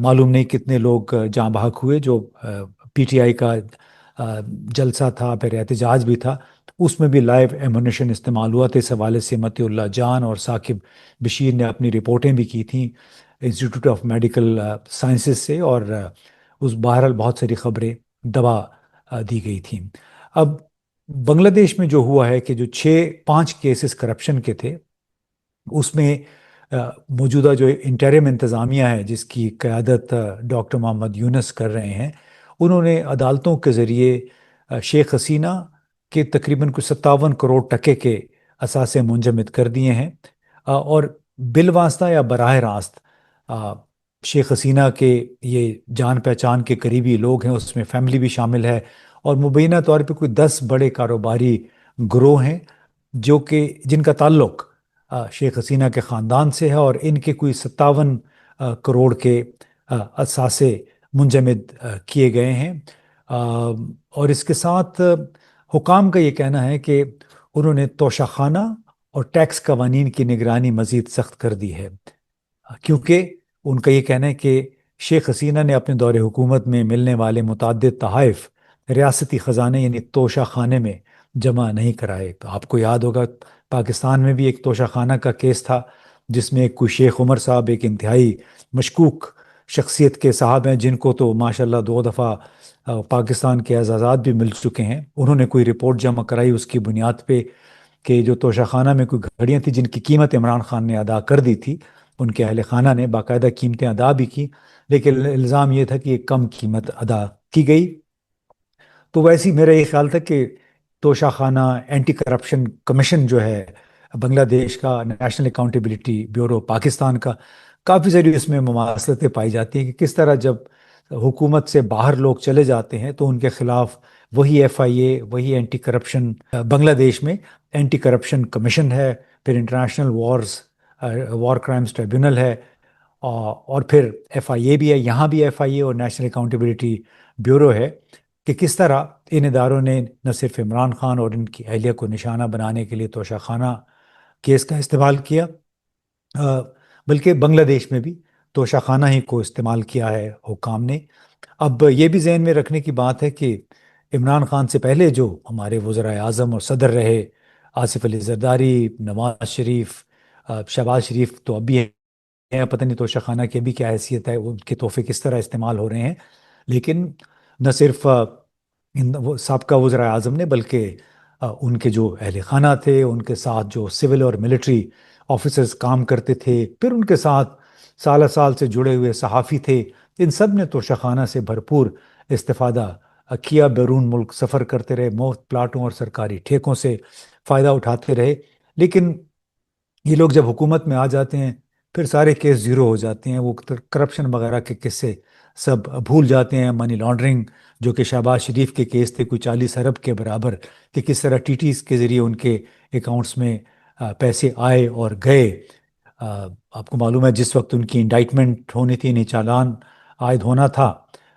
معلوم نہیں کتنے لوگ جاں بحق ہوئے. جو پی ٹی آئی کا جلسہ تھا، پھر احتجاج بھی تھا، اس میں بھی لائیو ایمونیشن استعمال ہوا تھا. اس حوالے سے متی اللہ جان اور ثاقب بشیر نے اپنی رپورٹیں بھی کی تھیں انسٹیٹیوٹ آف میڈیکل سائنسز سے، اور اس بہرحال بہت ساری خبریں دبا دی گئی تھیں. اب بنگلہ دیش میں جو ہوا ہے کہ جو 5 کیسز کرپشن کے تھے، اس میں موجودہ جو انٹرم انتظامیہ ہے جس کی قیادت ڈاکٹر محمد یونس کر رہے ہیں، انہوں نے عدالتوں کے ذریعے شیخ حسینہ کے تقریباً کچھ 57 کروڑ ٹکے کے اثاثے منجمد کر دیے ہیں. اور بالواسطہ یا براہ راست شیخ حسینہ کے یہ جان پہچان کے قریبی لوگ ہیں، اس میں فیملی بھی شامل ہے، اور مبینہ طور پہ کوئی 10 بڑے کاروباری گروہ ہیں جو کہ جن کا تعلق شیخ حسینہ کے خاندان سے ہے، اور ان کے کوئی 57 کروڑ کے اثاثے منجمد کیے گئے ہیں. اور اس کے ساتھ حکام کا یہ کہنا ہے کہ انہوں نے توشہ خانہ اور ٹیکس قوانین کی نگرانی مزید سخت کر دی ہے، کیونکہ ان کا یہ کہنا ہے کہ شیخ حسینہ نے اپنے دور حکومت میں ملنے والے متعدد تحائف ریاستی خزانے یعنی توشہ خانے میں جمع نہیں کرائے. تو آپ کو یاد ہوگا پاکستان میں بھی ایک توشہ خانہ کا کیس تھا جس میں کوئی شیخ عمر صاحب ایک انتہائی مشکوک شخصیت کے صاحب ہیں، جن کو تو ماشاءاللہ 2 دفعہ پاکستان کے اعزازات بھی مل چکے ہیں. انہوں نے کوئی رپورٹ جمع کرائی اس کی بنیاد پہ کہ جو توشہ خانہ میں کوئی گھڑیاں تھیں جن کی قیمت عمران خان نے ادا کر دی تھی، ان کے اہل خانہ نے باقاعدہ قیمتیں ادا بھی کی، لیکن الزام یہ تھا کہ یہ کم قیمت ادا کی گئی. تو ویسے ہی میرا یہ خیال تھا کہ توشہ خانہ اینٹی کرپشن کمیشن جو ہے بنگلہ دیش کا، نیشنل اکاؤنٹیبلٹی بیورو پاکستان کا، کافی ساری اس میں مماثلتیں پائی جاتی ہیں کہ کس طرح جب حکومت سے باہر لوگ چلے جاتے ہیں تو ان کے خلاف وہی ایف آئی اے، وہی اینٹی کرپشن بنگلہ دیش میں اینٹی کرپشن کمیشن ہے، پھر انٹرنیشنل وار کرائمز ٹریبیونل ہے، اور پھر ایف آئی اے بھی ہے. یہاں بھی ایف آئی اے اور نیشنل اکاؤنٹیبلٹی بیورو ہے کہ کس طرح ان اداروں نے نہ صرف عمران خان اور ان کی اہلیہ کو نشانہ بنانے کے لیے توشہ خانہ کیس کا استعمال کیا، بلکہ بنگلہ دیش میں بھی توشہ خانہ ہی کو استعمال کیا ہے حکام نے. اب یہ بھی ذہن میں رکھنے کی بات ہے کہ عمران خان سے پہلے جو ہمارے وزرائے اعظم اور صدر رہے، آصف علی زرداری، نواز شریف، شہباز شریف تو اب بھی ہیں، پتہ نہیں توشہ خانہ کی بھی کیا حیثیت ہے، ان کے تحفے کس طرح استعمال ہو رہے ہیں. لیکن نہ صرف وہ سابقہ وزراء اعظم نے بلکہ ان کے جو اہل خانہ تھے، ان کے ساتھ جو سول اور ملٹری آفیسرز کام کرتے تھے، پھر ان کے ساتھ سالہ سال سے جڑے ہوئے صحافی تھے، ان سب نے توشہ خانہ سے بھرپور استفادہ کیا، بیرون ملک سفر کرتے رہے، مفت پلاٹوں اور سرکاری ٹھیکوں سے فائدہ اٹھاتے رہے. لیکن یہ لوگ جب حکومت میں آ جاتے ہیں پھر سارے کیس زیرو ہو جاتے ہیں، وہ کرپشن وغیرہ کے قصے سب بھول جاتے ہیں. منی لانڈرنگ جو کہ شہباز شریف کے کیس تھے کوئی 40 ارب کے برابر، کہ کس طرح ٹی ٹیز کے ذریعے ان کے اکاؤنٹس میں پیسے آئے اور گئے. آپ کو معلوم ہے جس وقت ان کی انڈائٹمنٹ ہونی تھی، یعنی چالان عائد ہونا تھا،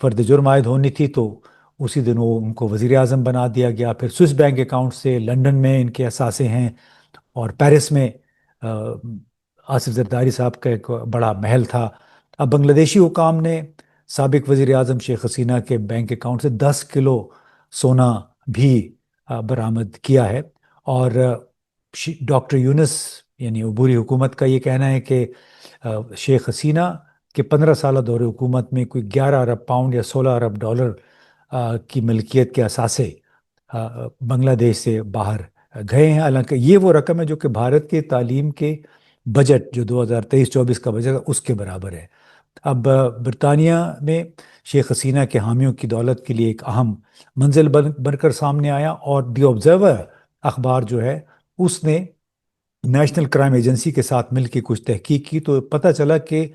فرد جرم عائد ہونی تھی، تو اسی دن وہ ان کو وزیر اعظم بنا دیا گیا. پھر سوئس بینک اکاؤنٹ سے لنڈن میں ان کے اثاثے ہیں، اور پیرس میں آصف زرداری صاحب کا ایک بڑا محل تھا. اب بنگلہ دیشی حکام نے سابق وزیر اعظم شیخ حسینہ کے بینک اکاؤنٹ سے 10 کلو سونا بھی برآمد کیا ہے. اور ڈاکٹر یونس یعنی عبوری حکومت کا یہ کہنا ہے کہ شیخ حسینہ کے 15 سالہ دور حکومت میں کوئی 11 ارب پاؤنڈ یا 16 ارب ڈالر کی ملکیت کے اثاثے بنگلہ دیش سے باہر گئے ہیں. حالانکہ یہ وہ رقم ہے جو کہ بھارت کے تعلیم کے بجٹ جو 2023-24 کا بجٹ ہے اس کے برابر ہے. اب برطانیہ میں شیخ حسینہ کے حامیوں کی دولت کے لیے ایک اہم منزل بن کر سامنے آیا، اور دی آبزرور اخبار جو ہے اس نے نیشنل کرائم ایجنسی کے ساتھ مل کے کچھ تحقیق کی تو پتہ چلا کہ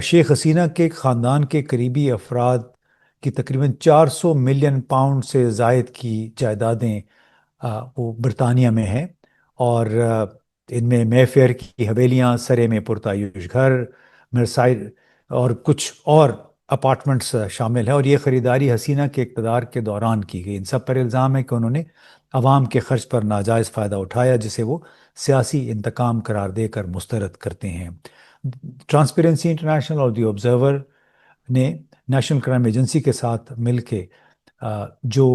شیخ حسینہ کے خاندان کے قریبی افراد کی تقریباً 400 ملین پاؤنڈ سے زائد کی جائیدادیں وہ برطانیہ میں ہیں. اور ان میں مے فیئر کی حویلیاں، سرے میں پرتعیش گھر، مرسائل اور کچھ اور اپارٹمنٹس شامل ہیں. اور یہ خریداری حسینہ کے اقتدار کے دوران کی گئی. ان سب پر الزام ہے کہ انہوں نے عوام کے خرچ پر ناجائز فائدہ اٹھایا، جسے وہ سیاسی انتقام قرار دے کر مسترد کرتے ہیں. ٹرانسپیرنسی انٹرنیشنل اور دی آبزرور نے نیشنل کرائم ایجنسی کے ساتھ مل کے جو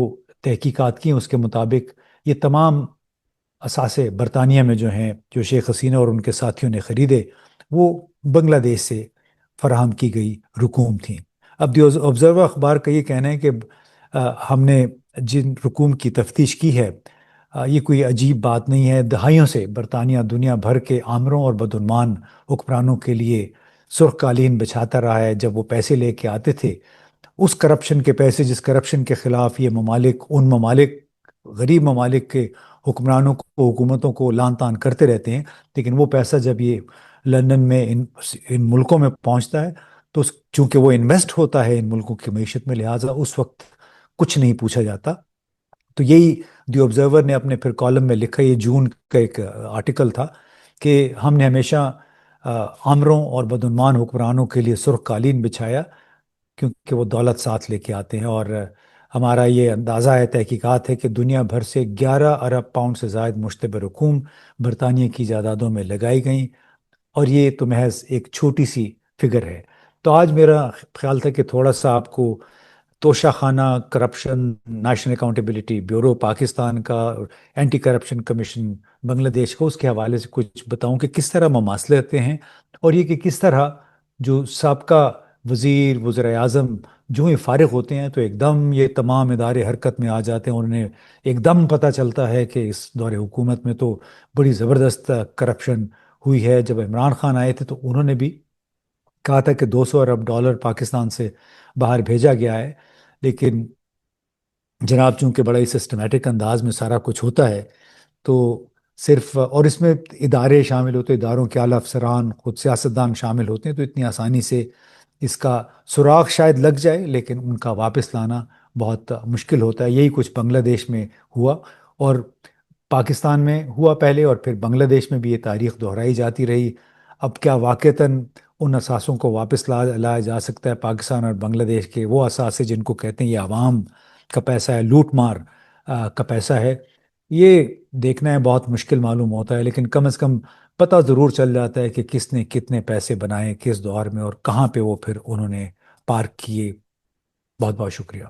تحقیقات کی اس کے مطابق یہ تمام اثاثے برطانیہ میں جو ہیں، جو شیخ حسینہ اور ان کے ساتھیوں نے خریدے، وہ بنگلہ دیش سے فراہم کی گئی رقوم تھیں۔ اب دی آبزرور اخبار کا یہ کہنا ہے کہ ہم نے جن رقوم کی تفتیش کی ہے، یہ کوئی عجیب بات نہیں ہے۔ دہائیوں سے برطانیہ دنیا بھر کے آمروں اور بدعنوان حکمرانوں کے لیے سرخ قالین بچھاتا رہا ہے۔ جب وہ پیسے لے کے آتے تھے، اس کرپشن کے پیسے، جس کرپشن کے خلاف یہ ممالک، ان ممالک، غریب ممالک کے حکمرانوں کو، حکومتوں کو لان تان کرتے رہتے ہیں، لیکن وہ پیسہ جب یہ لندن میں ان ملکوں میں پہنچتا ہے تو چونکہ وہ انویسٹ ہوتا ہے ان ملکوں کی معیشت میں، لہٰذا اس وقت کچھ نہیں پوچھا جاتا۔ تو یہی دی آبزرور نے اپنے پھر کالم میں لکھا، یہ جون کا ایک آرٹیکل تھا، کہ ہم نے ہمیشہ آمروں اور بدعنوان حکمرانوں کے لیے سرخ قالین بچھایا، کیونکہ وہ دولت ساتھ لے کے آتے ہیں۔ اور ہمارا یہ اندازہ ہے، تحقیقات ہے، کہ دنیا بھر سے 11 ارب پاؤنڈ سے زائد مشتبہ رقوم برطانیہ کی جائیدادوں میں لگائی گئیں، اور یہ تو محض ایک چھوٹی سی فگر ہے۔ تو آج میرا خیال تھا کہ تھوڑا سا آپ کو توشہ خانہ corruption, national accountability bureau Pakistan کا، اینٹی کرپشن کمیشن بنگلہ دیش کا، اس کے حوالے سے کچھ بتاؤں کہ کس طرح مماثلے ہوتے ہیں، اور یہ کہ کس طرح جو سابقہ وزیر، وزیر اعظم جو ہی فارغ ہوتے ہیں تو ایک دم یہ تمام ادارے حرکت میں آ جاتے ہیں، اور انہیں ایک دم پتہ چلتا ہے کہ اس دور حکومت میں تو بڑی زبردست کرپشن ہوئی ہے۔ جب عمران خان آئے تھے تو انہوں نے بھی کہا تھا کہ 200 ارب ڈالر پاکستان سے باہر بھیجا گیا ہے، لیکن جناب چونکہ بڑا ہی سسٹمیٹک انداز میں سارا کچھ ہوتا ہے، تو صرف، اور اس میں ادارے شامل ہوتے ہیں، اداروں کے اعلیٰ افسران، خود سیاستدان شامل ہوتے ہیں، تو اتنی آسانی سے اس کا سراغ شاید لگ جائے لیکن ان کا واپس لانا بہت مشکل ہوتا ہے۔ یہی کچھ بنگلہ دیش میں ہوا، اور پاکستان میں ہوا پہلے، اور پھر بنگلہ دیش میں بھی یہ تاریخ دہرائی جاتی رہی۔ اب کیا واقعتاً ان اثاثوں کو واپس لایا جا سکتا ہے؟ پاکستان اور بنگلہ دیش کے وہ اثاثے جن کو کہتے ہیں یہ عوام کا پیسہ ہے، لوٹ مار کا پیسہ ہے، یہ دیکھنا ہے بہت مشکل معلوم ہوتا ہے، لیکن کم از کم پتہ ضرور چل جاتا ہے کہ کس نے کتنے پیسے بنائے، کس دور میں، اور کہاں پہ وہ پھر انہوں نے پارک کیے۔ بہت بہت شکریہ۔